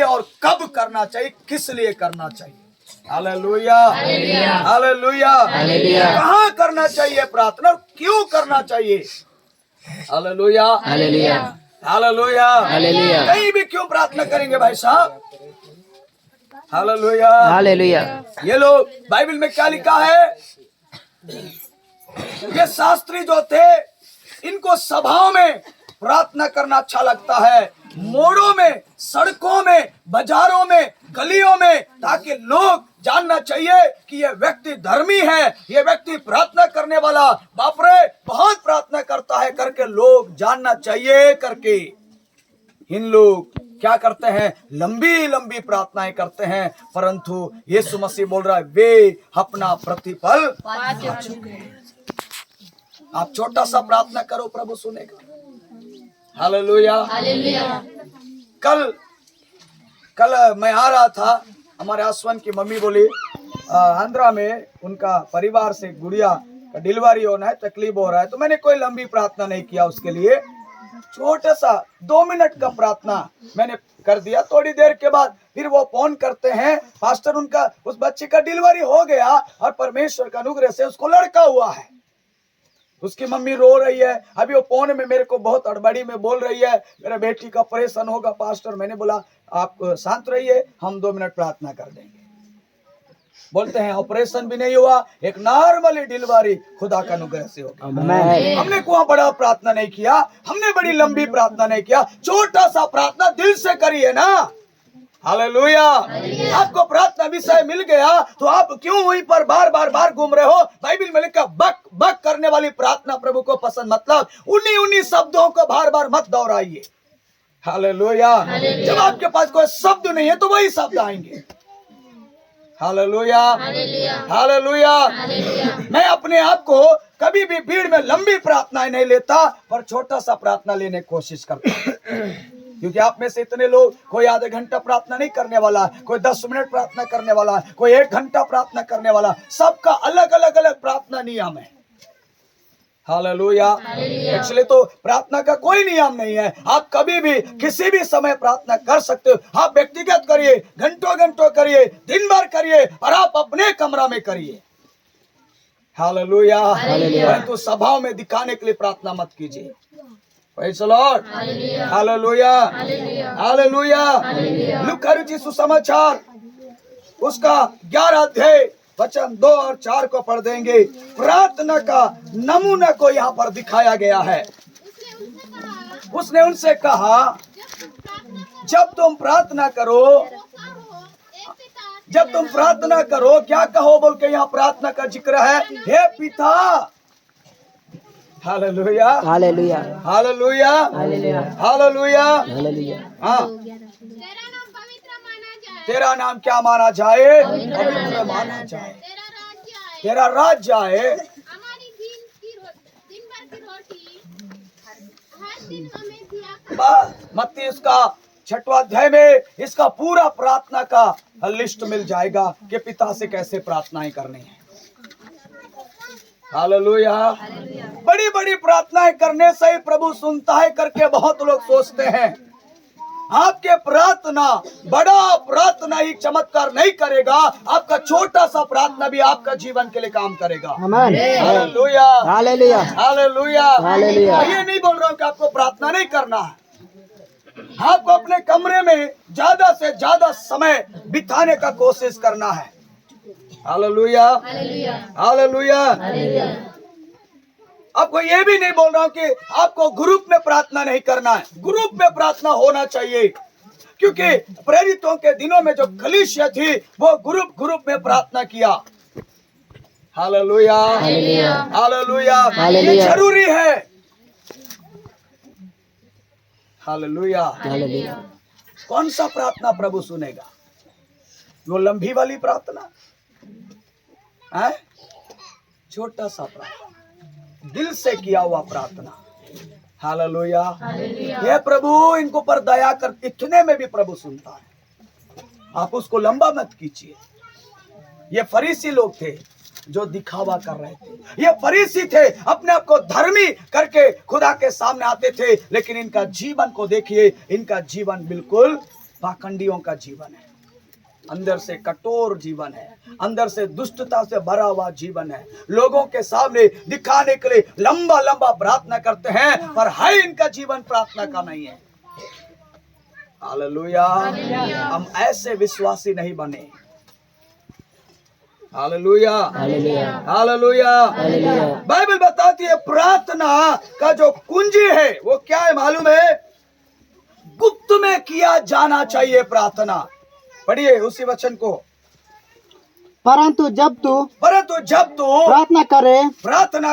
और कब करना चाहिए, किस लिए करना चाहिए। हालेलुया, हालेलुया, कहाँ करना चाहिए प्रार्थना और क्यों करना चाहिए। Hallelujah, hallelujah, hallelujah. कहीं भी क्यों प्रार्थना करेंगे भाई साहब। Hallelujah, hallelujah. ये लोग बाइबल में क्या लिखा है, ये शास्त्री जो थे इनको सभाओं में प्रार्थना करना अच्छा लगता है, मोड़ों में, सड़कों में, बाजारों में, गलियों में, ताकि लोग जानना चाहिए कि ये व्यक्ति धर्मी है, ये व्यक्ति प्रार्थना करने वाला, बाप रे बहुत प्रार्थना करता है करके लोग जानना चाहिए करके इन लोग क्या करते हैं, लंबी लंबी प्रार्थनाएं करते हैं, परंतु यीशु मसीह बोल रहा है वे अपना प्रतिफल पा चुके हैं। आप छोटा सा प्रार्थना करो, प्रभु सुनेगा। Hallelujah, hallelujah. कल मैं आ रहा था, हमारे आसवन की मम्मी बोली आंध्रा में उनका परिवार से गुड़िया का डिलीवरी होना है, तकलीफ हो रहा है। तो मैंने कोई लंबी प्रार्थना नहीं किया उसके लिए, छोटा सा 2 मिनट का प्रार्थना मैंने कर दिया। थोड़ी देर के बाद फिर वो फोन करते हैं, पास्टर उनका उस बच्चे का डिलीवरी हो गया और परमेश्वर का अनुग्रह से उसको लड़का हुआ है। उसकी मम्मी रो रही है, अभी वो फोन में मेरे को बहुत हड़बड़ी में बोल रही है मेरा बेटी का ऑपरेशन होगा पास्टर। मैंने बोला आप शांत रहिए, हम 2 मिनट प्रार्थना कर देंगे। बोलते हैं ऑपरेशन भी नहीं हुआ, एक नॉर्मली डिलीवरी खुदा का अनुग्रह से हो गया। हमने कोई बड़ा प्रार्थना नहीं किया, हमने बड़ी लंबी प्रार्थना नहीं किया, छोटा सा प्रार्थना दिल से करिए ना। हालेलुया। आपको प्रार्थना विषय मिल गया तो आप क्यों वहीं पर बार बार घूम रहे हो। बाइबल में लिखा बक बक करने वाली प्रार्थना प्रभु को पसंद, मतलब उन्हीं शब्दों को बार बार मत दोहराइए। हालेलुया। जब आपके पास कोई शब्द नहीं है तो वही शब्द आएंगे। Hallelujah, hallelujah. मैं अपने आप को कभी भी भीड़ में लंबी प्रार्थनाएं नहीं लेता, पर छोटा सा प्रार्थना लेने की कोशिश करता हूं। क्योंकि आप में से इतने लोग, कोई आधे घंटा प्रार्थना नहीं करने वाला, कोई 10 मिनट प्रार्थना करने वाला, कोई 1 घंटा प्रार्थना करने वाला, सबका अलग अलग प्रार्थना नियम है। हालेलुया। एक्चुअली तो प्रार्थना का कोई नियम नहीं है, आप कभी भी किसी भी समय प्रार्थना कर सकते हो। आप व्यक्तिगत करिए, घंटों घंटों करिए, दिन भर करिए, और आप अपने कमरा में करिए। हालेलुया। परंतु सभाओं में दिखाने के लिए प्रार्थना मत कीजिए। Praise the Lord. Hallelujah, hallelujah. लूका रचित सुसमाचार उसका 11 अध्याय वचन 2 और 4 को पढ़ देंगे। प्रार्थना का नमूना को यहाँ पर दिखाया गया है। उसने उनसे कहा जब तुम प्रार्थना करो क्या कहो बोल के यहाँ प्रार्थना का जिक्र है, हे पिता। Hallelujah, hallelujah, hallelujah, hallelujah, hallelujah. हाँ, तेरा नाम क्या माना जाए, पवित्र माना जाए, तेरा राज्य आए, हमारी दिन भर की रोटी हर दिन हमें दिया। मत्ती उसका 6वां अध्याय में इसका पूरा प्रार्थना का लिस्ट मिल जाएगा कि पिता से कैसे प्रार्थनाएं करनी है। हालेलुया। बड़ी बड़ी प्रार्थनाएं करने से ही प्रभु सुनता है करके बहुत लोग सोचते हैं। आपके प्रार्थना, बड़ा प्रार्थना ही चमत्कार नहीं करेगा, आपका छोटा सा प्रार्थना भी आपका जीवन के लिए काम करेगा। Hallelujah, hallelujah, hallelujah, hallelujah. ये नहीं बोल रहा हूँ कि आपको प्रार्थना नहीं करना है, आपको अपने कमरे में ज्यादा से ज्यादा समय बिताने का कोशिश करना है। Hallelujah, hallelujah. आपको ये भी नहीं बोल रहा हूं कि आपको ग्रुप में प्रार्थना नहीं करना है, ग्रुप में प्रार्थना होना चाहिए। क्योंकि प्रेरितों के दिनों में जो कलीसिया थी वो ग्रुप में प्रार्थना किया। हालेलुया, हालेलुया, ये जरूरी है। Hallelujah, hallelujah. कौन सा प्रार्थना प्रभु सुनेगा? वो लंबी वाली प्रार्थना है, छोटा सा प्रार्थना, दिल से किया हुआ प्रार्थना। हालेलुया। ये प्रभु इनको पर दया कर, इतने में भी प्रभु सुनता है। आप उसको लंबा मत कीजिए। ये फरीसी लोग थे जो दिखावा कर रहे थे, ये फरीसी थे अपने आप को धर्मी करके खुदा के सामने आते थे, लेकिन इनका जीवन को देखिए, इनका जीवन बिल्कुल पाखंडियों का जीवन है, अंदर से कठोर जीवन है, अंदर से दुष्टता से भरा हुआ जीवन है। लोगों के सामने दिखाने के लिए लंबा लंबा प्रार्थना करते हैं, पर है इनका जीवन प्रार्थना का नहीं है। हालेलुया। हम ऐसे विश्वासी नहीं बने। Hallelujah, hallelujah. बाइबल बताती है प्रार्थना का जो कुंजी है वो क्या है मालूम है? गुप्त में किया जाना चाहिए प्रार्थना। पढ़िए उसी वचन को। परंतु जब तू प्रार्थना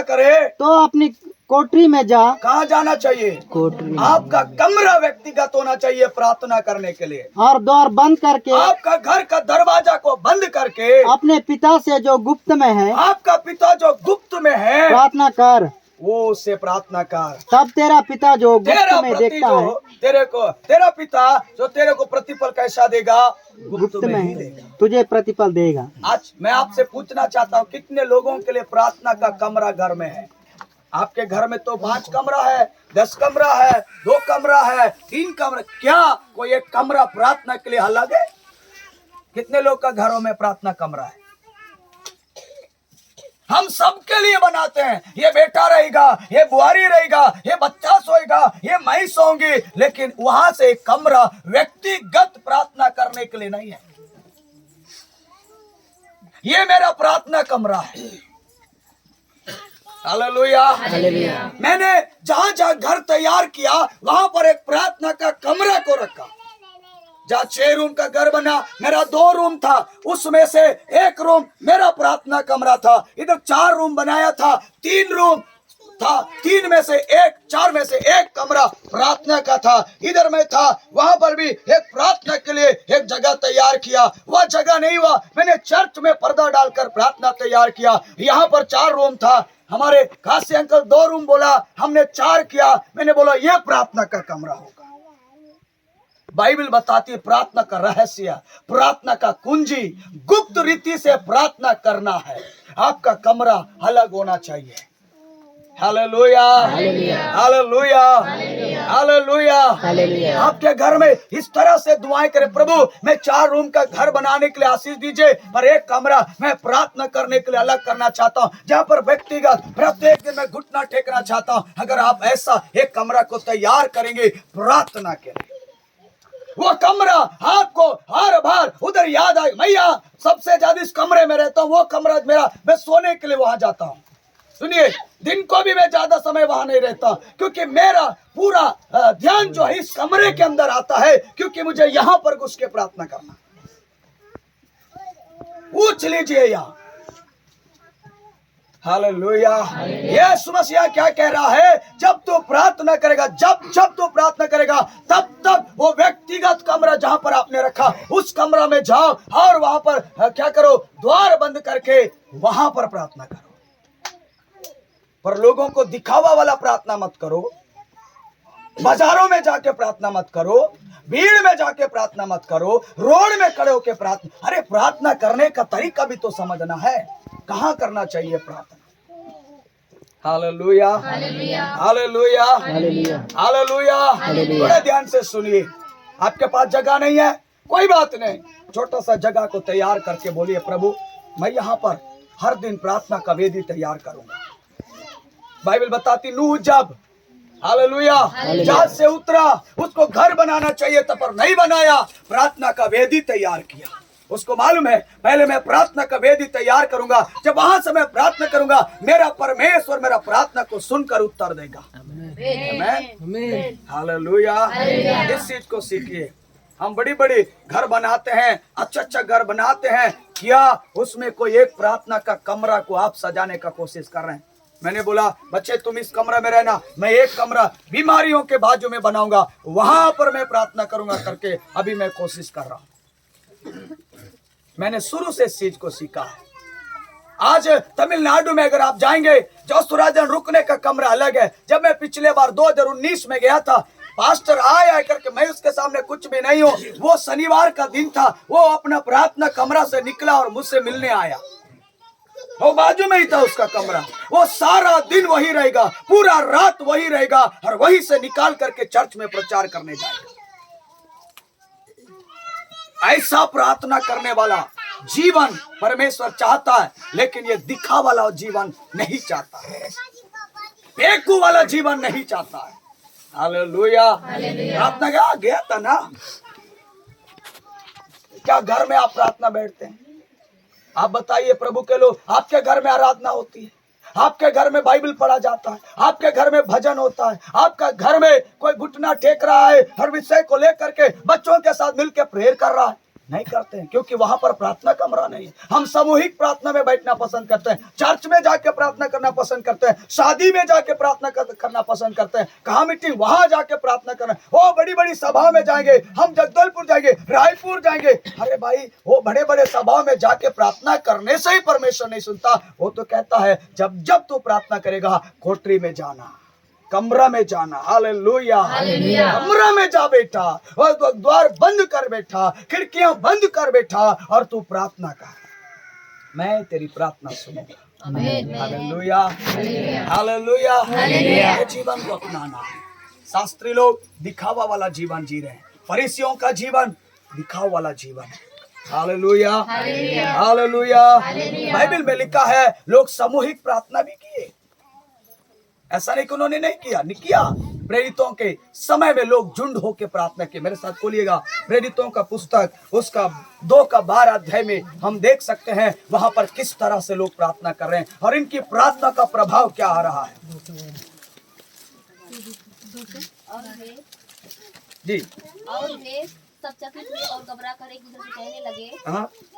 करे तो अपनी कोठरी में जा। कहाँ जाना चाहिए? कोठरी। आपका कमरा व्यक्तिगत होना चाहिए प्रार्थना करने के लिए। और द्वार बंद करके, आपका घर का दरवाजा को बंद करके अपने पिता से जो गुप्त में है, आपका पिता जो गुप्त में है प्रार्थना कर। वो से प्रार्थना कर। तब तेरा पिता जो गुप्त में देखता है, तेरा पिता जो तेरे को प्रतिफल कैसा देगा? गुप्त में ही है, देगा। तुझे प्रतिफल देगा। आज मैं आपसे पूछना चाहता हूँ, कितने लोगों के लिए प्रार्थना का कमरा घर में है? आपके घर में तो 5 कमरा है, 10 कमरा है, 2 कमरा है, 3 कमरा, क्या कोई एक कमरा प्रार्थना के लिए अलग है? कितने लोग का घरों में प्रार्थना कमरा है? हम सबके लिए बनाते हैं। ये बेटा रहेगा, ये बुआरी रहेगा, ये बच्चा सोएगा, ये मैं सोऊंगी, लेकिन वहां से एक कमरा व्यक्तिगत प्रार्थना करने के लिए नहीं है। ये मेरा प्रार्थना कमरा है। हालेलुया। मैंने जहां जहां घर तैयार किया वहां पर एक प्रार्थना का कमरा को रखा। जहाँ 6 रूम का घर बना, मेरा 2 रूम था, उसमें से 1 रूम मेरा प्रार्थना कमरा था। इधर 4 रूम बनाया था, 3 रूम था, 3 में से 1, 4 में से 1 कमरा प्रार्थना का था। इधर में था, वहां पर भी एक प्रार्थना के लिए एक जगह तैयार किया। वह जगह नहीं हुआ, मैंने चर्च में पर्दा डालकर प्रार्थना तैयार किया। यहाँ पर 4 रूम था, हमारे खासी अंकल 2 रूम बोला, हमने 4 किया। मैंने बोला ये प्रार्थना का कमरा होगा। बाइबल बताती है प्रार्थना का रहस्य, प्रार्थना का कुंजी गुप्त रीति से प्रार्थना करना है। आपका कमरा अलग होना चाहिए। Hallelujah, hallelujah, hallelujah. आपके घर में इस तरह से दुआएं करें, प्रभु मैं 4 रूम का घर बनाने के लिए आशीष दीजिए, पर एक कमरा मैं प्रार्थना करने के लिए अलग करना चाहता हूँ, जहाँ पर व्यक्तिगत प्रत्येक दिन मैं घुटना टेकना चाहता हूँ। अगर आप ऐसा एक कमरा को तैयार करेंगे प्रार्थना के लिए, वो कमरा आपको हर बार उधर याद आए, मैं यहाँ सबसे ज्यादा इस कमरे में रहता हूँ, वो कमरा मेरा, मैं सोने के लिए वहां जाता हूँ। सुनिए, दिन को भी मैं ज्यादा समय वहां नहीं रहता, क्योंकि मेरा पूरा ध्यान जो है इस कमरे के अंदर आता है, क्योंकि मुझे यहाँ पर घुस के प्रार्थना करना। पूछ लीजिए यहाँ। हालेलुया। यीशु मसीह क्या कह रहा है? जब तू प्रार्थना करेगा, जब तू प्रार्थना करेगा, तब वो व्यक्तिगत कमरा जहां पर आपने रखा उस कमरा में जाओ और वहां पर क्या करो? द्वार बंद करके वहां पर प्रार्थना करो। पर लोगों को दिखावा वाला प्रार्थना मत करो, बाजारों में जाके प्रार्थना मत करो, भीड़ में जाके प्रार्थना मत करो, रोड में खड़े होकर प्रार्थना। अरे प्रार्थना करने का तरीका भी तो समझना है, कहाँ करना चाहिए प्रार्थना। Hallelujah, hallelujah, hallelujah, hallelujah. बड़े ध्यान से सुनिए। आपके पास जगह नहीं है, कोई बात नहीं, छोटा सा जगह को तैयार करके बोलिए, प्रभु मैं यहाँ पर हर दिन प्रार्थना का वेदी तैयार करूंगा। बाइबल बताती नूह जब हालेलुया जहाज से उतरा, उसको घर बनाना चाहिए था पर नहीं बनाया, प्रार्थना का वेदी तैयार किया। उसको मालूम है पहले मैं प्रार्थना का वेदी तैयार करूंगा, जब वहां से मैं प्रार्थना करूंगा मेरा परमेश्वर मेरा प्रार्थना को सुनकर उत्तर देगा। हालेलुया। इस चीज को सीखिए। हम बड़ी बड़ी घर बनाते हैं, अच्छा घर बनाते हैं, क्या उसमें कोई एक प्रार्थना का कमरा को आप सजाने का कोशिश कर रहे हैं? मैंने बोला बच्चे तुम इस कमरे में रहना, मैं एक कमरा बीमारियों के बाजू में बनाऊंगा, वहां पर मैं प्रार्थना करूंगा करके अभी मैं कोशिश कर रहा हूं। मैंने शुरू से इस चीज को सीखा है। आज तमिलनाडु में अगर आप जाएंगे, जोसुराजन रुकने का कमरा अलग है। जब मैं पिछले बार 2019 में गया था, पास्टर आया करके मैं उसके सामने कुछ भी नहीं हूँ। वो शनिवार का दिन था, वो अपना प्रार्थना कमरा से निकला और मुझसे मिलने आया। वो बाजू में ही था उसका कमरा। वो सारा दिन वही रहेगा, पूरा रात वही रहेगा और वहीं से निकाल करके चर्च में प्रचार करने जाएगा। ऐसा प्रार्थना करने वाला जीवन परमेश्वर चाहता है, लेकिन ये दिखा वाला जीवन नहीं चाहता है, बेकू वाला जीवन नहीं चाहता है। हालेलुया। प्रार्थना क्या गया था ना? क्या घर में आप प्रार्थना बैठते हैं? आप बताइए प्रभु के लोग, आपके घर में आराधना होती है, आपके घर में बाइबल पढ़ा जाता है, आपके घर में भजन होता है, आपका घर में कोई घुटना टेक रहा है, हर विषय को लेकर के बच्चों के साथ मिलकर प्रेयर कर रहा है? नहीं करते हैं, क्योंकि वहां पर प्रार्थना कमरा नहीं है। हम सामूहिक प्रार्थना में बैठना पसंद करते हैं, चर्च में जाके प्रार्थना करना पसंद करते हैं, शादी में जाके प्रार्थना करना पसंद करते हैं। कहाँ मीटिंग, वहां जाके प्रार्थना करना। वो बड़ी बड़ी सभा में जाएंगे, हम जगदलपुर जाएंगे, रायपुर जाएंगे। अरे भाई, वो बड़े बड़े सभा में जाके प्रार्थना करने से ही परमेश्वर नहीं सुनता। वो तो कहता है जब जब तू प्रार्थना करेगा, कोठरी में जाना, कमरा में जाना। हालेलुया। कमरा में जा बेटा, और द्वार बंद कर बैठा, खिड़कियां बंद कर बैठा, और तू प्रार्थना कर, मैं तेरी प्रार्थना सुनूंगा। हालेलुया। हालेलुया। ये जीवन को अपनाना है। शास्त्री लोग दिखावा वाला जीवन जी रहे हैं, फरीसियों का जीवन दिखावा वाला जीवन है। हालेलुया। हालेलुया। बाइबल में लिखा है लोग सामूहिक प्रार्थना भी किए, ऐसा नहीं कि उन्होंने नहीं किया। प्रेरितों के समय में लोग झुंड होकर प्रार्थना किए। मेरे साथ खोलिएगा प्रेरितों का पुस्तक, उसका 2:12 अध्याय में हम देख सकते हैं वहां पर किस तरह से लोग प्रार्थना कर रहे हैं और इनकी प्रार्थना का प्रभाव क्या आ रहा है। जी। और वे सब चकित हुए और घबरा कर एक दूसरे से कहने लगे,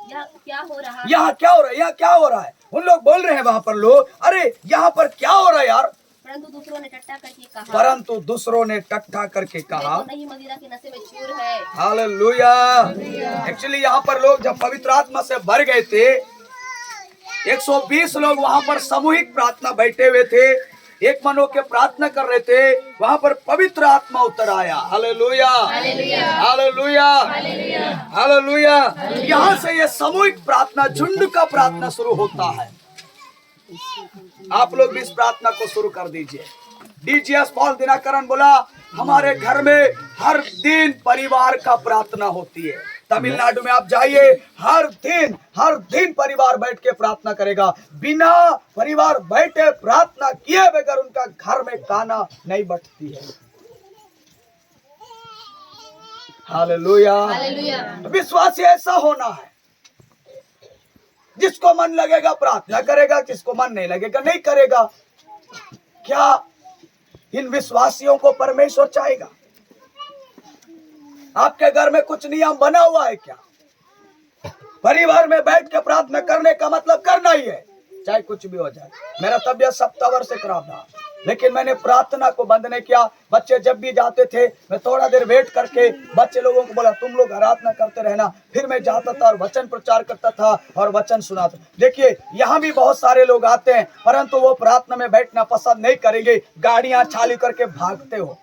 यह क्या हो रहा है? यहाँ क्या हो रहा है? यहाँ क्या हो रहा है? उन लोग बोल रहे हैं वहां पर लोग, अरे यहाँ पर क्या हो रहा है यार? परंतु दूसरों ने टट्टा करके कहा, तो नहीं मदिरा के नशे में चूर है। हालेलुया। एक्चुअली यहाँ पर लोग जब पवित्र आत्मा से भर गए थे, 120 लोग वहां पर सामूहिक प्रार्थना बैठे हुए थे, एक मन होकर प्रार्थना कर रहे थे, वहां पर पवित्र आत्मा उतर आया। हालेलुया। हालेलुया। हालेलुया। यहाँ से ये सामूहिक प्रार्थना, झुंड का प्रार्थना शुरू होता है। आप लोग भी इस प्रार्थना को शुरू कर दीजिए। डीजीएस पॉल दिनाकरन बोला, हमारे घर में हर दिन परिवार का प्रार्थना होती है। तमिलनाडु में आप जाइए, हर दिन परिवार बैठ के प्रार्थना करेगा। बिना परिवार बैठे प्रार्थना किए बगैर उनका घर में खाना नहीं बटती है। हालेलुया। विश्वासी ऐसा होना है, जिसको मन लगेगा प्रार्थना करेगा, जिसको मन नहीं लगेगा नहीं करेगा। क्या इन विश्वासियों को परमेश्वर चाहेगा? आपके घर में कुछ नियम बना हुआ है क्या? परिवार में बैठ के प्रार्थना करने का मतलब करना ही है, चाहे कुछ भी हो जाए। मेरा तबीयत 7 वर्ष से खराब था, लेकिन मैंने प्रार्थना को बंद नहीं किया। बच्चे जब भी जाते थे, मैं थोड़ा देर वेट करके बच्चे लोगों को बोला तुम लोग आराधना करते रहना। फिर मैं जाता था और वचन प्रचार करता था और वचन सुनाता। देखिए, यहाँ भी बहुत सारे लोग आते हैं, परंतु वो प्रार्थना में बैठना पसंद नहीं करेंगे, गाड़ियां चालू करके भागते हो।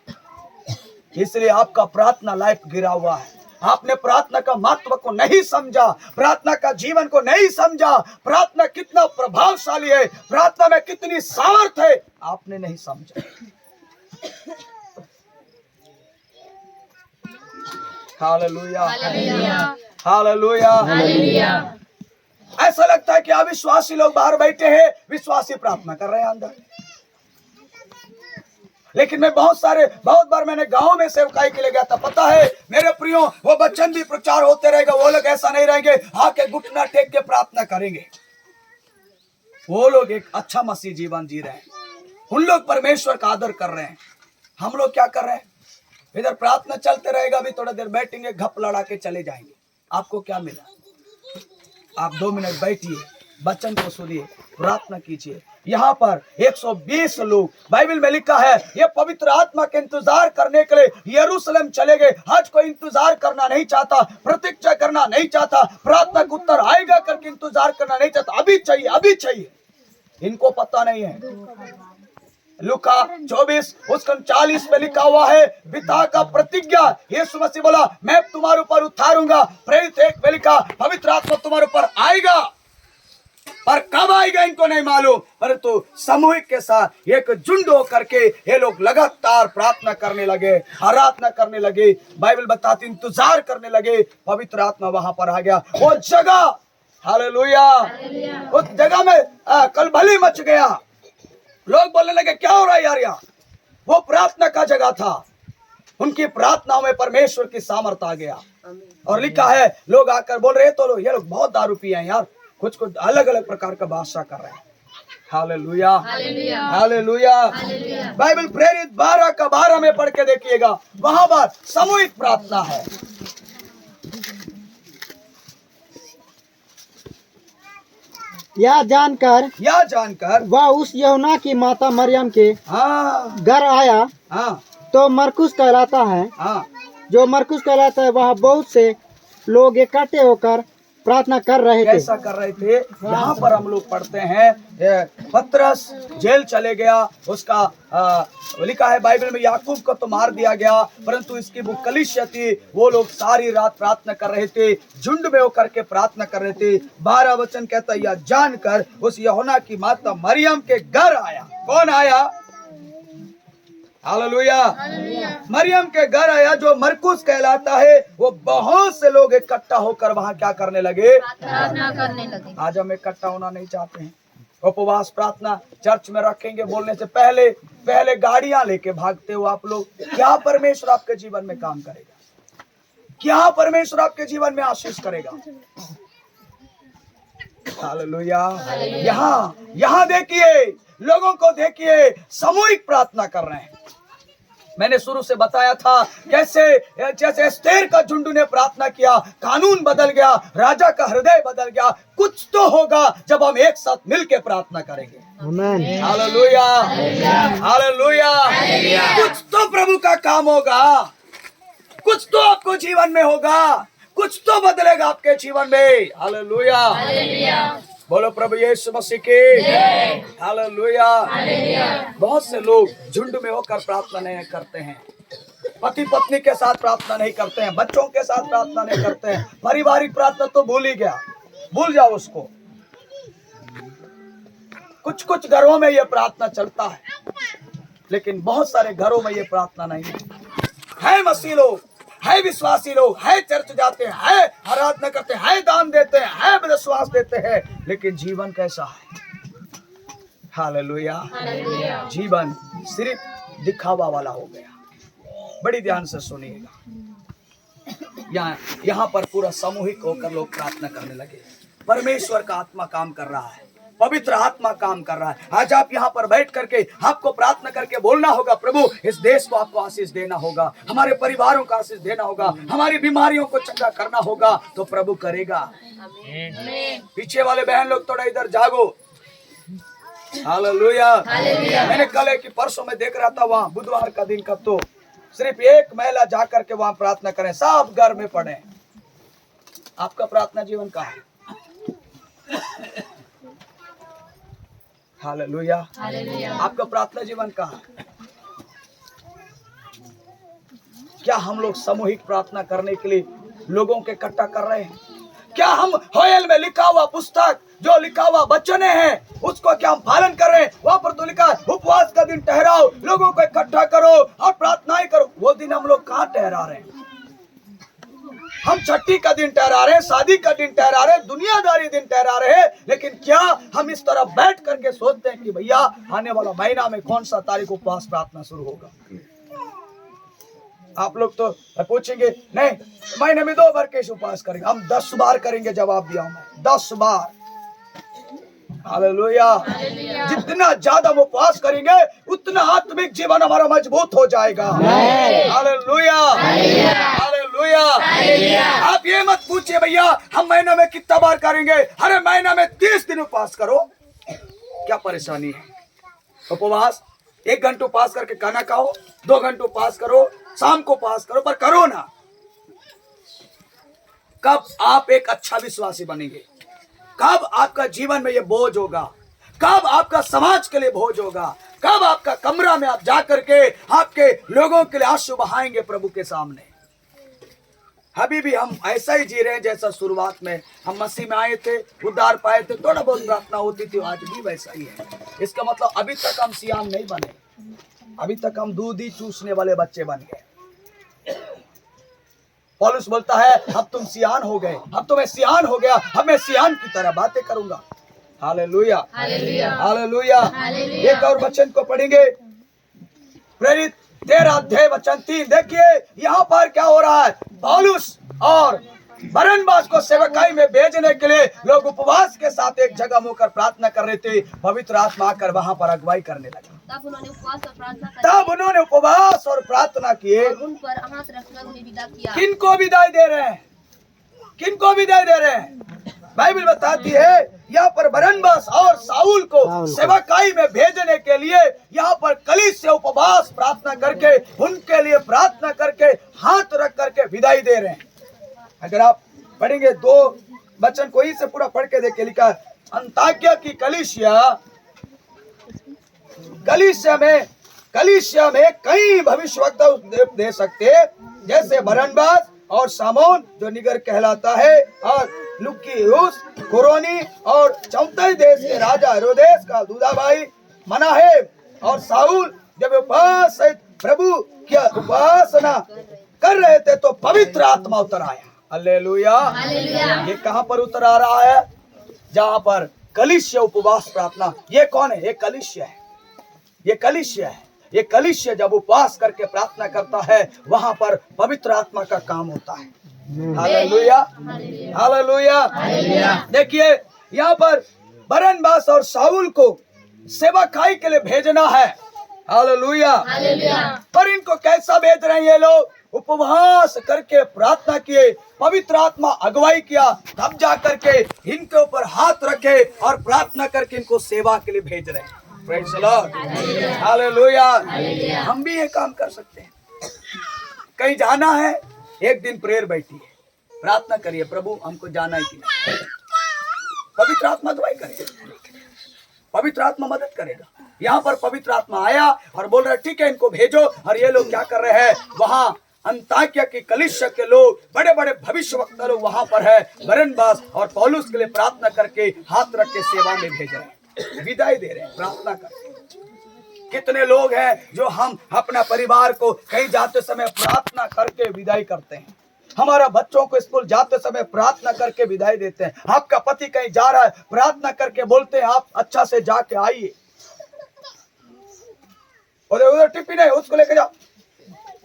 इसलिए आपका प्रार्थना लाइफ गिरा हुआ है। आपने प्रार्थना का महत्व को नहीं समझा, प्रार्थना का जीवन को नहीं समझा, प्रार्थना कितना प्रभावशाली है, प्रार्थना में कितनी सामर्थ है, आपने नहीं समझा। हालेलुया। हालेलुया। ऐसा लगता है कि अविश्वासी लोग बाहर बैठे हैं, विश्वासी प्रार्थना कर रहे हैं अंदर। लेकिन मैं बहुत बार मैंने गांव में सेवकाई के लिए गया था। पता है मेरे प्रियो, वो वचन भी प्रचार होते रहेगा, वो लोग ऐसा नहीं रहेंगे आके घुटना टेक के प्रार्थना करेंगे। वो लोग एक अच्छा मसीह जीवन जी रहे हैं, उन लोग परमेश्वर का आदर कर रहे हैं। हम लोग क्या कर रहे हैं? इधर प्रार्थना चलते रहेगा, अभी थोड़ा देर बैठेंगे, घप लड़ा के चले जाएंगे। आपको क्या मिला? आप 2 मिनट बैठिए, वचन को सुनिए, प्रार्थना कीजिए। यहाँ पर 120 लोग, बाइबल में लिखा है, ये पवित्र आत्मा के इंतजार करने के लिए यरूशलेम चले गए। आज कोई इंतजार करना नहीं चाहता, प्रतीक्षा करना नहीं चाहता, प्रार्थना का उत्तर आएगा करके इंतजार करना नहीं चाहता। अभी चाहिए, अभी चाहिए। इनको पता नहीं है। लूका 24 उसका 40 में लिखा हुआ है, पिता का प्रतिज्ञा। यीशु मसीह बोला, मैं तुम्हारे ऊपर उतारूंगा। प्रेरित 1 में लिखा, पवित्र आत्मा तुम्हारे ऊपर आएगा। पर कब आएगा इनको नहीं मालूम, परंतु सामूहिक के साथ एक झुंड होकर के ये लोग लगातार प्रार्थना करने लगे, आराधना करने लगे। बाइबल बताती इंतजार करने लगे, पवित्र आत्मा वहां पर आ गया। वो जगह, हालेलुया, उस जगह में कलबली मच गया। लोग बोलने लगे क्या हो रहा है यार यहाँ? वो प्रार्थना का जगह था। उनकी प्रार्थनाओं में परमेश्वर की सामर्थ आ गया। और लिखा है लोग आकर बोल रहे तो ये लोग बहुत दारू पिए हैं यार, कुछ कुछ अलग अलग प्रकार का भाषा कर रहे हैं। Hallelujah, hallelujah. बाइबल प्रेरित 12 का 12 में पढ़ के देखिएगा, वहां पर सामूहिक प्रार्थना है। यह जानकर वह उस यूहन्ना की माता मरियम के घर आया। तो मरकुस कहलाता है, जो मरकुस कहलाता है, वह बहुत से लोग इकट्ठे होकर प्रार्थना कर रहे थे। कैसा कर रहे थे? यहाँ पर हम लोग पढ़ते हैं पतरस जेल चले गया, उसका लिखा है बाइबल में याकूब को तो मार दिया गया, परंतु इसकी वो कलीसिया थी, वो लोग सारी रात प्रार्थना कर रहे थे, झुंड में होकर के प्रार्थना कर रहे थे। 12 वचन कहता है, यह जानकर उस यूहन्ना की माता मरियम के घर आया। कौन आया? हालेलुया, मरियम के घर आया, जो मरकुस कहलाता है। वो बहुत से लोग इकट्ठा होकर वहां क्या करने लगे? प्रार्थना करने लगे। आज हम इकट्ठा होना नहीं चाहते हैं, उपवास प्रार्थना चर्च में रखेंगे बोलने से पहले गाड़ियां लेके भागते हो आप लोग। क्या परमेश्वर आपके जीवन में काम करेगा? क्या परमेश्वर आपके जीवन में आशीष करेगा? हालेलुया। यहाँ देखिए, लोगों को देखिए, सामूहिक प्रार्थना कर रहे हैं। मैंने शुरू से बताया था कैसे जैसे एस्तेर का झुंड ने प्रार्थना किया, कानून बदल गया, राजा का हृदय बदल गया। कुछ तो होगा जब हम एक साथ मिलकर प्रार्थना करेंगे। आमीन। Hallelujah, hallelujah. कुछ तो प्रभु का काम होगा, कुछ तो आपको जीवन में होगा, कुछ तो बदलेगा आपके जीवन में। हालेलुया, बोलो प्रभु यीशु मसीह की हालेलुया। बहुत से लोग झुंड में होकर प्रार्थना नहीं करते हैं, पति पत्नी के साथ प्रार्थना नहीं करते हैं, बच्चों के साथ प्रार्थना नहीं करते हैं। पारिवारिक प्रार्थना तो भूल ही गया, भूल जाओ उसको। कुछ कुछ घरों में ये प्रार्थना चलता है, लेकिन बहुत सारे घरों में ये प्रार्थना नहीं है। मसीह लोग है, विश्वासी लोग है, चर्च जाते हैं, आराधना करते हैं, दान देते हैं, विश्वास देते हैं, लेकिन जीवन कैसा है? हालेलुया। जीवन सिर्फ दिखावा वाला हो गया। बड़ी ध्यान से सुनिएगा, यहाँ पर पूरा सामूहिक होकर लोग प्रार्थना करने लगे। परमेश्वर का आत्मा काम कर रहा है, पवित्र आत्मा काम कर रहा है। आज आप यहाँ पर बैठ करके आपको प्रार्थना करके बोलना होगा, प्रभु इस देश को आपको आशीष देना होगा, हमारे परिवारों को आशीष देना होगा, हमारी बीमारियों को चंगा करना होगा, तो प्रभु करेगा। पीछे वाले बहन लोग थोड़ा इधर जागो। हालेलुया। मैंने कल की परसों में देख रहा था, वहाँ बुधवार का दिन का, तो सिर्फ एक महिला जाकर के वहां प्रार्थना करें, सब घर में पढ़े। आपका प्रार्थना जीवन कहाँ है? हालेलुया। आपका प्रार्थना जीवन कहाँ है? क्या हम लोग सामूहिक प्रार्थना करने के लिए लोगों के इकट्ठा कर रहे हैं? क्या हम होयल में लिखा हुआ पुस्तक, जो लिखा हुआ वचने हैं, उसको क्या हम पालन कर रहे हैं? वहां पर तो लिखा है उपवास का दिन ठहराओ, लोगों को इकट्ठा करो और प्रार्थनाएं करो। वो दिन हम लोग कहाँ ठहरा रहे हैं? हम छठी का दिन ठहरा रहे हैं, शादी का दिन ठहरा रहे हैं, दुनियादारी दिन ठहरा रहे हैं, लेकिन क्या हम इस तरह बैठ करके सोचते हैं कि भैया आने वाला महीना में कौन सा तारीख उपवास प्रार्थना शुरू होगा? आप लोग तो पूछेंगे नहीं, महीने में 2 बार कैसे उपवास करेंगे? हम 10 बार करेंगे। जवाब दिया मैं, 10 बार। हालेलुया। जितना ज्यादा हम उपवास करेंगे उतना आत्मिक जीवन हमारा मजबूत हो जाएगा। Hallelujah, hallelujah. आप ये मत पूछिए भैया हम महीना में कितना बार करेंगे। अरे महीना में 30 दिन उपवास करो, क्या परेशानी है? उपवास 1 घंटा उपवास करके खाना खाओ, 2 घंटे उपवास करो, शाम को उपवास करो, पर करो ना। कब आप एक अच्छा विश्वासी बनेंगे? कब आपका जीवन में ये बोझ होगा? कब आपका समाज के लिए बोझ होगा? कब आपका कमरा में आप जाकर के आपके लोगों के लिए आंसू बहाएंगे प्रभु के सामने? अभी भी हम ऐसा ही जी रहे हैं जैसा शुरुआत में हम मसीह में आए थे, उद्धार पाए थे, थोड़ा बहुत प्रार्थना होती थी, आज भी वैसा ही है। इसका मतलब अभी तक हम सियान नहीं बने, अभी तक हम दूध ही चूसने वाले बच्चे बन गए। पौलुस बोलता है अब तुम सियान हो गए, अब तो मैं सियान हो गया, अब मैं सियान की तरह बातें करूंगा। Hallelujah, hallelujah, hallelujah. एक और वचन को पढ़ेंगे, प्रेरित 13 अध्याय वचन 3। देखिए यहाँ पर क्या हो रहा है, पौलुस और बरनबास को सेवकाई में भेजने के लिए लोग उपवास के साथ एक जगह होकर प्रार्थना कर रहे थे। पवित्र आत्मा आकर वहां पर अगुवाई करने लगा। तब उन्होंने उपवास और प्रार्थना किए, उन पर हाथ रखकर उन्हें विदा किया। किनको विदाई दे रहे हैं, किनको विदाई दे रहे हैं? बाइबल बताती है यहाँ पर बरनबास और साउल को सेवकाई में भेजने के लिए यहाँ पर कलीसिया से उपवास प्रार्थना करके, उनके लिए प्रार्थना करके, हाथ रख करके विदाई दे रहे हैं। अगर आप पढ़ेंगे 2 वचन को ही से पूरा पढ़ के देखिए, लिखा है अंताकिया की कलीसिया में कई भविष्यवक्ता दे सकते, जैसे बरनबास और सामोन जो निगर कहलाता है, और लुकियुस कुरोनी, और चौथे देश के राजा हेरोदेस का दूधा भाई मनाहेम और साउल जब उपवास प्रभु की उपासना कर रहे थे तो पवित्र आत्मा उतर आया। हालेलुया। ये कहां पर उतर आ रहा है? जहां पर कलीसिया उपवास प्रार्थना। ये कौन है? ये कलीसिया है, ये कलीसिया है। ये कलीसिया जब उपवास करके प्रार्थना करता है वहां पर पवित्र आत्मा का काम होता है। Hallelujah, hallelujah. देखिए यहाँ पर बरनबास और साउल को सेवकाई के लिए भेजना है। हालेलुया। पर इनको कैसा भेज रहे हैं ये लोग? उपवास करके प्रार्थना किए, पवित्र आत्मा अगुवाई किया, तब जा करके इनके ऊपर हाथ रखे और प्रार्थना करके इनको सेवा के लिए भेज रहे हैं। Praise the Lord, hallelujah. हम भी ये काम कर सकते हैं। कहीं जाना है, एक दिन प्रेयर बैठी है, प्रार्थना करिए, प्रभु हमको जाना है कि नहीं। पवित्र आत्मा अगुवाई करेगा, पवित्र आत्मा मदद करेगा। यहाँ पर पवित्र आत्मा आया और बोल रहा है ठीक है इनको भेजो। और ये लोग क्या कर रहे हैं? वहाँ अंताकिया की कलीसिया के लोग, बड़े बड़े भविष्यवक्ता लोग वहां पर है, बरनबास और पौलुस के लिए प्रार्थना करके हाथ रख के सेवा में भेज रहे हैं, विदाई दे रहे हैं प्रार्थना करके। कितने लोग हैं जो हम अपना परिवार को कहीं जाते समय प्रार्थना करके विदाई करते हैं, हमारा बच्चों को स्कूल जाते समय प्रार्थना करके विदाई देते हैं, आपका पति कहीं जा रहा है प्रार्थना करके बोलते हैं आप अच्छा से जाके आइए, उधर उधर टिफिन है उसको लेके जाओ,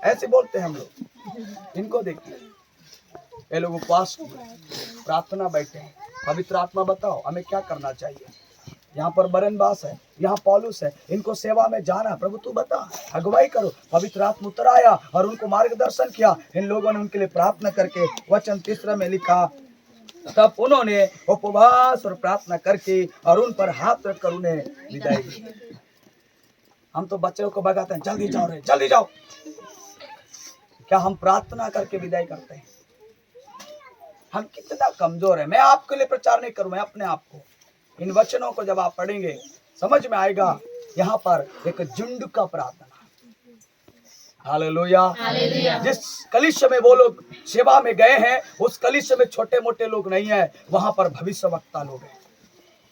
ऐसे बोलते हैं हम लोग। इनको देखिए, ये लोग उपवास प्रार्थना बैठे हैं, पवित्र आत्मा बताओ हमें क्या करना चाहिए। यहाँ पर बरनबास है, यहाँ पौलुस है, इनको सेवा में जाना, प्रभु तू बता, अगुवाई करो। पवित्र आत्मा उतर आया और उनको मार्गदर्शन किया। इन लोगों ने उनके लिए प्रार्थना करके, वचन 3 में लिखा, तब उन्होंने उपवास और प्रार्थना करके और उन पर हाथ रखकर उन्हें विदाई दी। हम तो बच्चों को भगाते हैं, जल्दी जाओ रे, जल्दी जाओ। क्या हम प्रार्थना करके विदाई करते हैं? हम कितना कमजोर है। मैं आपके लिए प्रचार नहीं करूं, मैं अपने आप को। इन वचनों को जब आप पढ़ेंगे समझ में आएगा। यहाँ पर एक झुंड का प्रार्थना, हालेलुया। जिस कलीसिया में वो लोग सेवा में गए हैं, उस कलीसिया में छोटे मोटे लोग नहीं है, वहां पर भविष्यवक्ता लोग हैं।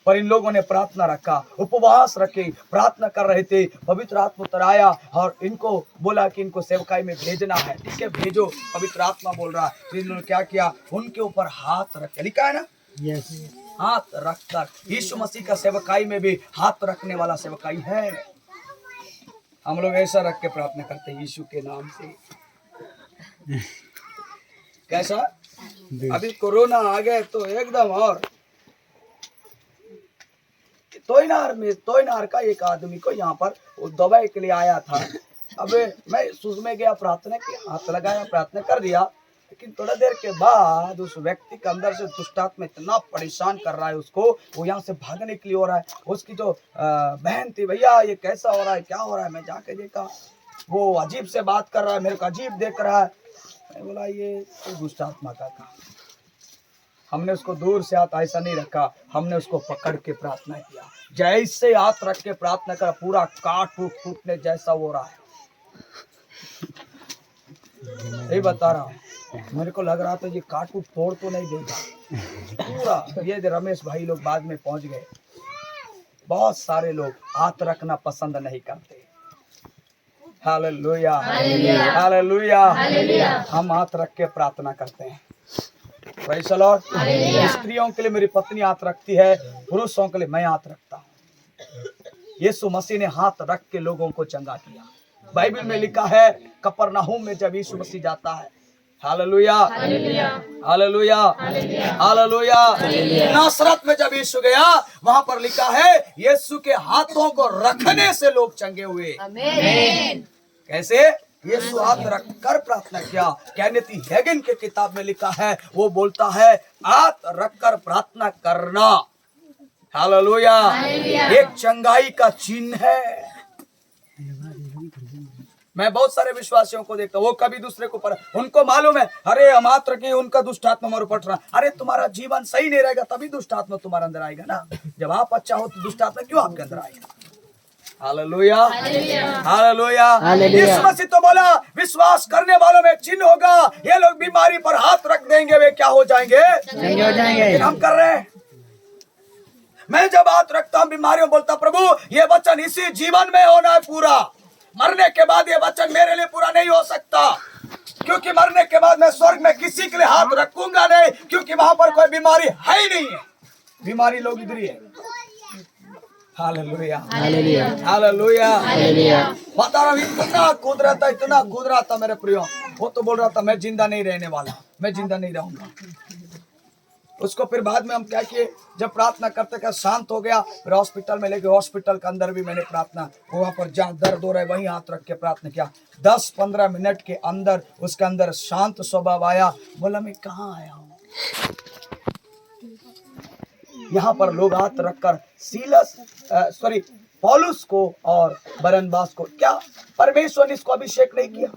पर इन लोगों ने प्रार्थना रखा, उपवास रखे, प्रार्थना कर रहे थे। पवित्र आत्मा उतर आया और इनको बोला कि इनको सेवकाई में भेजना है। ठीक है भेजो, पवित्र आत्मा बोल रहा है। तो इन्होंने क्या किया? उनके ऊपर हाथ रख के, लिखा है ना, हाथ रखकर। यीशु मसीह का सेवकाई में भी हाथ रखने वाला सेवकाई है। हम लोग ऐसा रख के प्रार्थना करते हैं यीशु के नाम से। कैसा? अभी कोरोना आ गया तो एकदम। और तोयनार का एक आदमी को यहाँ पर दवाई के लिए आया था। अब मैं सुज में गया, प्रार्थना किया, हाथ लगाया, प्रार्थना कर दिया। लेकिन थोड़ा देर के बाद उस व्यक्ति के अंदर से दुष्टात्मा इतना परेशान कर रहा है उसको, वो यहाँ से भागने के लिए हो रहा है। उसकी जो बहन थी, भैया ये कैसा हो रहा है, क्या हो रहा है? मैं जाके देखा, वो अजीब से बात कर रहा है, मेरे को अजीब देख रहा है। मैं बोला ये तो दुष्टात्मा का काम। हमने उसको दूर से हाथ ऐसा नहीं रखा, हमने उसको पकड़ के प्रार्थना किया। जैसे हाथ रख के प्रार्थना करा, पूरा काट फूटने जैसा हो रहा है। यही बता रहा हूँ। मेरे को लग रहा था ये काटू फोड़ तो नहीं देगा पूरा। ये रमेश भाई लोग बाद में पहुंच गए। बहुत सारे लोग हाथ रखना पसंद नहीं करते। Hallelujah, hallelujah. हम हाथ रख के प्रार्थना करते हैं। Praise the Lord. स्त्रियों के लिए मेरी पत्नी हाथ रखती है, पुरुषों के लिए मैं हाथ रखता हूँ। यीशु मसीह ने हाथ रख के लोगों को चंगा किया। बाइबल में लिखा है कफरनहूम में जब यीशु मसीह जाता है, हालेलुया, हालेलुया, हालेलुया। नासरत में जब यीशु गया, वहां पर लिखा है यीशु के हाथों को रखने से लोग चंगे हुए। आमीन। कैसे? यीशु हाथ रखकर प्रार्थना किया। केनेथ हैगिन के किताब में लिखा है, वो बोलता है हाथ रखकर प्रार्थना करना, हालेलुया, एक चंगाई का चिन्ह है। मैं बहुत सारे विश्वासियों को देखता हूँ, वो कभी दूसरे को पर उनको मालूम है, अरे हम हाथ रखे उनका दुष्ट आत्मा हमारे ऊपर रहा। अरे तुम्हारा जीवन सही नहीं रहेगा तभी दुष्ट आत्मा तुम्हारे अंदर आएगा ना। जब आप अच्छा हो तो दुष्ट आत्मा क्यों आपके अंदर आएगा? Hallelujah, hallelujah. यीशु मसीह तो बोला विश्वास करने वालों में चिन्ह होगा। ये लोग बीमारी पर हाथ रख देंगे, वे क्या हो जाएंगे? चंगे हो जाएंगे। हम कर रहे हैं। मैं जब हाथ रखता हूँ बीमारियों, बोलता प्रभु ये वचन इसी जीवन में होना है पूरा। मरने के बाद ये वचन मेरे लिए पूरा नहीं हो सकता, क्योंकि मरने के बाद मैं स्वर्ग में किसी के लिए हाथ रखूंगा नहीं, क्योंकि वहां पर कोई बीमारी है ही नहीं है। बीमारी लोग इधर ही है। Hallelujah, hallelujah, hallelujah, hallelujah. पता नहीं इतना कूद रहा था मेरे प्रियो। वो तो बोल रहा था मैं जिंदा नहीं रहने वाला, मैं जिंदा नहीं रहूंगा। उसको फिर बाद में हम क्या किए, जब प्रार्थना करते क्या शांत हो गया, फिर हॉस्पिटल में लेके, हॉस्पिटल के अंदर भी मैंने प्रार्थना, वहां पर जहाँ दर्द हो रहा है वहीं हाथ रख के प्रार्थना किया। 10-15 मिनट के अंदर उसके अंदर शांत स्वभाव आया। बोला मैं कहाँ आया हूँ? यहाँ पर लोग हाथ रखकर पौलुस को और बरनबास को, क्या परमेश्वर ने इसको अभिषेक नहीं किया?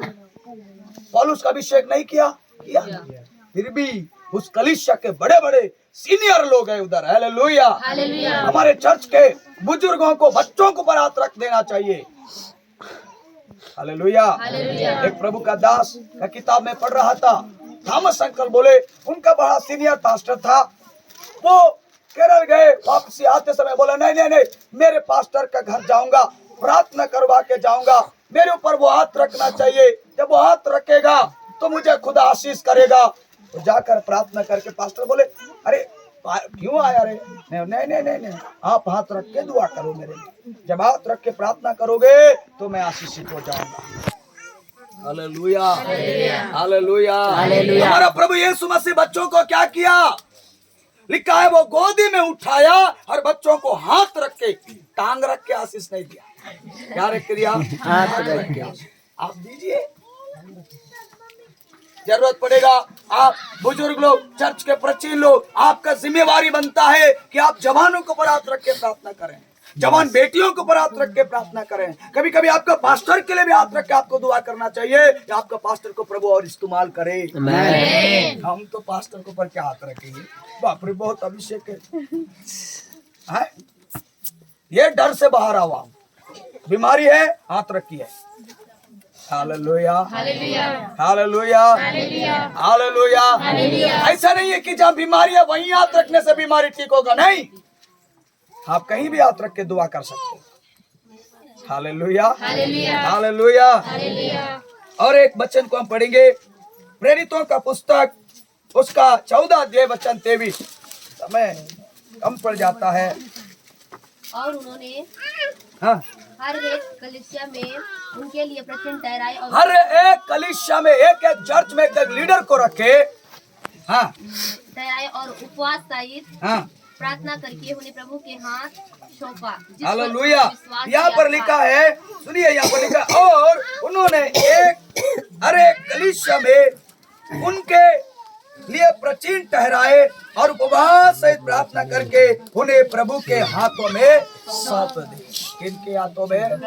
पौलुस का अभिषेक नहीं किया? फिर भी उस कलीसिया के बड़े बड़े सीनियर लोग हैं उधर। Hallelujah, hallelujah. हमारे चर्च के बुजुर्गों को, बच्चों को पर हाथ रख देना चाहिए। Hallelujah, hallelujah. एक प्रभु का दास का किताब में पढ़ रहा था, थॉमस अंकल बोले, उनका बड़ा सीनियर पास्टर था। वो केरल गए, वापसी आते समय बोला नहीं, मेरे पास्टर का घर जाऊंगा, प्रार्थना करवा के जाऊंगा, मेरे ऊपर वो हाथ रखना चाहिए। जब वो हाथ रखेगा तो मुझे खुदा आशीष करेगा। तो जाकर प्रार्थना करके पास्टर बोले अरे क्यों आया रे? नहीं, आप हाथ रख के दुआ करो मेरे लिए। जब हाथ रख के प्रार्थना करोगे तो मैं आशीषित हो जाऊंगा। Hallelujah, hallelujah, hallelujah. हमारा प्रभु यीशु मसीह बच्चों को क्या किया? लिखा है वो गोदी में उठाया और बच्चों को हाथ रख के, टांग रख के आशीष नहीं दिया। क्या रख दिया? हाथ रख के। आप दीजिए, जरूरत पड़ेगा। आप बुजुर्ग लोग, चर्च के प्राचीन लोग, आपका जिम्मेवारी बनता है कि आप जवानों को पर हाथ रख के प्रार्थना करें, जवान बेटियों को पर हाथ रख के प्रार्थना करें। कभी कभी आपका पास्टर के लिए भी हाथ रख के आपको दुआ करना चाहिए कि आपका पास्टर को प्रभु और इस्तेमाल करे। हम तो पास्टर को पर क्या हाथ रखेंगे? बाप रे, बहुत अभिषेक है। ये डर से बाहर आवा, बीमारी है, हाथ रखी है। Hallelujah, hallelujah, hallelujah, hallelujah. ऐसा नहीं है कि जहाँ बीमारी है वहीं हाथ रखने से बीमारी ठीक होगा, नहीं। आप कहीं भी हाथ रख के दुआ कर सकते हैं। Hallelujah, hallelujah. और एक वचन को हम पढ़ेंगे, प्रेरितों का पुस्तक, उसका 14 अध्याय वचन 23। समय कम पड़ जाता है। और उन्होंने हर एक कलीसिया में उनके लिए प्रश्न ठहराए और हर एक कलीसिया में एक चर्च में एक लीडर को रखे, ठहराए और उपवास सहित प्रार्थना करके उन्हें प्रभु के हाथ सौंपा। हालेलुया। यहाँ पर लिखा है, सुनिए, यहाँ पर लिखा, और उन्होंने हर एक कलीसिया में उनके लिए प्रचिन ठहराए और उपवास सहित प्रार्थना करके उन्हें प्रभु के हाथों में सौंप दे। किनके हाथों में?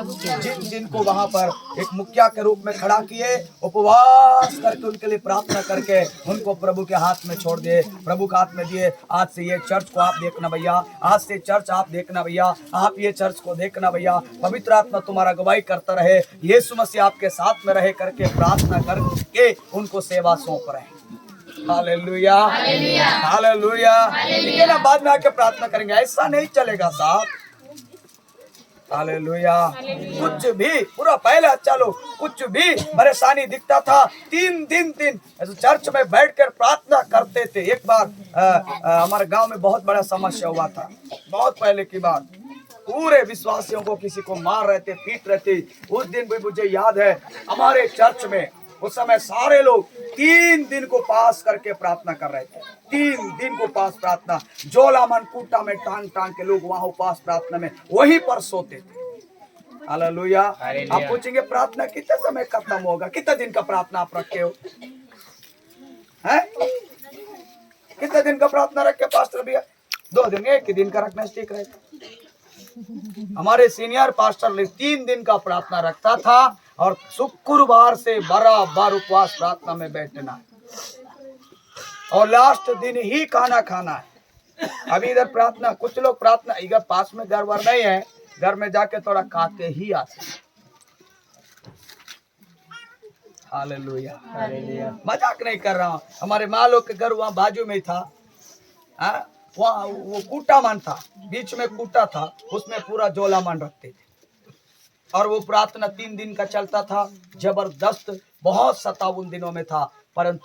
जिनको वहां पर एक मुखिया के रूप में खड़ा किए, उपवास करके उनके लिए प्रार्थना करके उनको प्रभु के हाथ में छोड़ दिए, प्रभु के हाथ में दिए। आज से ये चर्च को आप देखना भैया, आज से चर्च आप देखना भैया, आप ये चर्च को देखना भैया। पवित्र आत्मा तुम्हारा गवाही करता रहे, यीशु मसीह आपके साथ में रहे करके प्रार्थना करके उनको सेवा सौंप रहे हैं। Hallelujah hallelujah. ठीक है ना, बाद में आके प्रार्थना करेंगे, ऐसा नहीं चलेगा साहब। हालेलुया। कुछ भी पूरा पहले चलो, कुछ भी परेशानी दिखता था, 3 दिन चर्च में बैठकर प्रार्थना करते थे। एक बार हमारे गांव में बहुत बड़ा समस्या हुआ था, बहुत पहले की बात। पूरे विश्वासियों को किसी को मार रहे थे, पीट रहे थे। उस दिन भी मुझे याद है, हमारे चर्च में उस समय सारे लोग 3 दिन को पास करके प्रार्थना कर रहे थे। 3 दिन को पास प्रार्थना, जोला मन कूटा में टांग टांग के लोग वहां उपास प्रार्थना में वहीं पर सोते थे। हालेलुया। आप पूछेंगे प्रार्थना कितने समय खत्म होगा, कितने दिन का प्रार्थना आप रखे हो? हैं? कितने दिन का प्रार्थना रखे पास्टर भैया? 2 दिन, 1 ही दिन का रखना ठीक रहेगा। हमारे सीनियर पास्टर 3 दिन का प्रार्थना रखता था और शुक्रवार से बराबर उपवास प्रार्थना में बैठना है और लास्ट दिन ही खाना खाना है। अभी इधर प्रार्थना, कुछ लोग प्रार्थना, इधर पास में घर वर नहीं है, घर में जाके थोड़ा खाते ही आते। हालेलुया मजाक नहीं कर रहा हूँ। हमारे माँ लोग के घर वहाँ बाजू में था, वहाँ वो कूटा मान था, बीच में कूटा था, उसमें पूरा जोला मान रखते थे और वो प्रार्थना 3 दिन का चलता था। जबरदस्त, बहुत 57 दिनों में था, परंतु